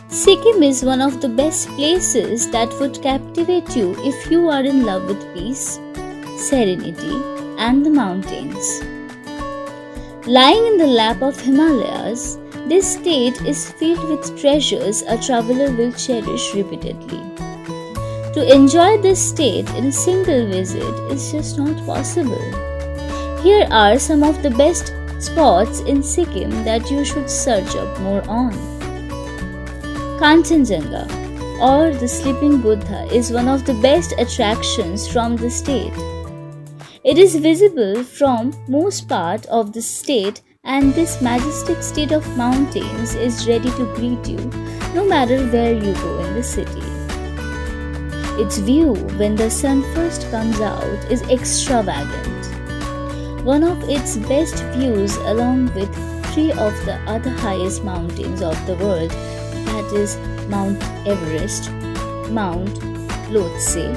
Sikkim is one of the best places that would captivate you if you are in love with peace, serenity, and the mountains. Lying in the lap of Himalayas, this state is filled with treasures a traveler will cherish repeatedly. To enjoy this state in a single visit is just not possible. Here are some of the best spots in Sikkim that you should search up more on. Kanchenjunga, or the Sleeping Buddha, is one of the best attractions from the state. It is visible from most part of the state, and this majestic state of mountains is ready to greet you no matter where you go in the city. Its view when the sun first comes out is extravagant. One of its best views, along with three of the other highest mountains of the world, that is Mount Everest, Mount Lhotse,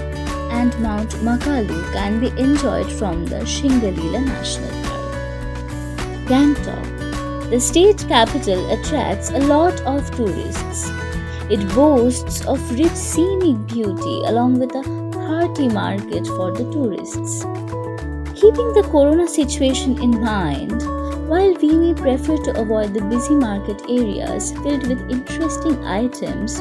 and Mount Makalu, can be enjoyed from the Shingalila National Park. Gangtok, the state capital, attracts a lot of tourists. It boasts of rich scenic beauty along with a hearty market for the tourists. Keeping the corona situation in mind, while we may prefer to avoid the busy market areas filled with interesting items,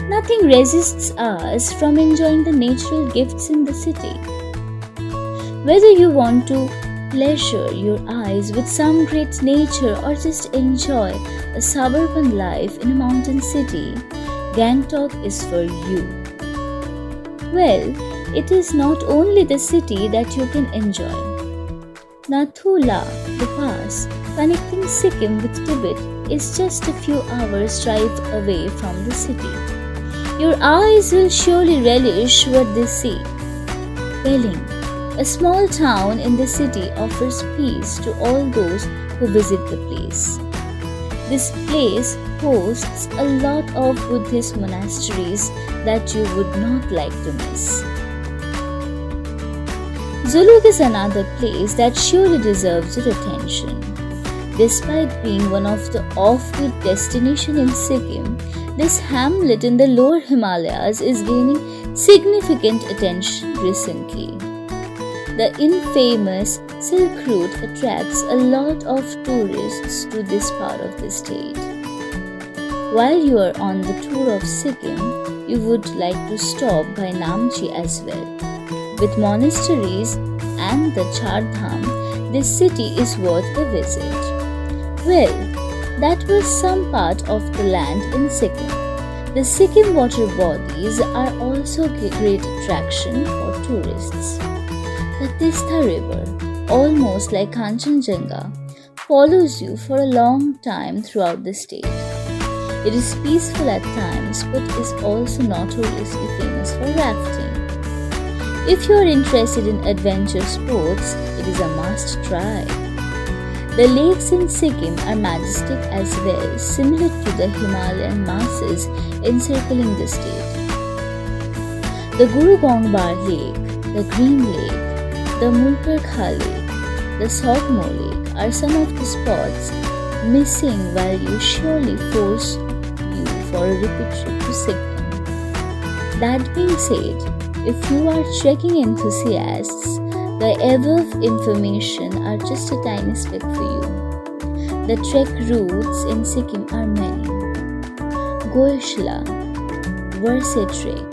nothing resists us from enjoying the natural gifts in the city. Whether you want to pleasure your eyes with some great nature or just enjoy a suburban life in a mountain city, Gangtok is for you. Well, it is not only the city that you can enjoy. Nathu La, the pass connecting Sikkim with Tibet, is just a few hours' drive away from the city. Your eyes will surely relish what they see. Pelling, a small town in the city, offers peace to all those who visit the place. This place hosts a lot of Buddhist monasteries that you would not like to miss. Zuluk is another place that surely deserves your attention. Despite being one of the off-beat destinations in Sikkim, this hamlet in the lower Himalayas is gaining significant attention recently. The infamous Silk Route attracts a lot of tourists to this part of the state. While you are on the tour of Sikkim, you would like to stop by Namchi as well. With monasteries and the Char Dham, this city is worth a visit. Well, that was some part of the land in Sikkim. The Sikkim water bodies are also a great attraction for tourists. The Tista River, almost like Kanchenjunga, follows you for a long time throughout the state. It is peaceful at times, but is also notoriously famous for rafting. If you are interested in adventure sports, it is a must try. The lakes in Sikkim are majestic as well, similar to the Himalayan masses encircling the state. The Guru Gongbar Lake, the Green Lake, the Mulkarkha Lake, the Sogmo Lake are some of the spots missing while you surely force you for a repeat trip to Sikkim. That being said, if you are trekking enthusiasts, the above information are just a tiny speck for you. The trek routes in Sikkim are many. Goyashla, Verse Trek,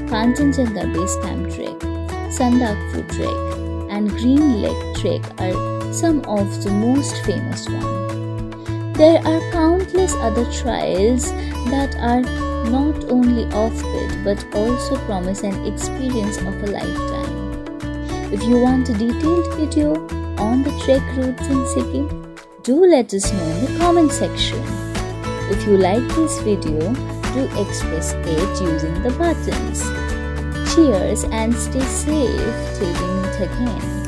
Kanchenjunga Base Camp Trek, Sandakphu Trek, and Green Lake Trek are some of the most famous ones. There are countless other trails that are not only off-beat but also promise an experience of a lifetime. If you want a detailed video on the trek routes in Sikkim, do let us know in the comment section. If you like this video, do express it using the buttons. Cheers and stay safe till we meet again.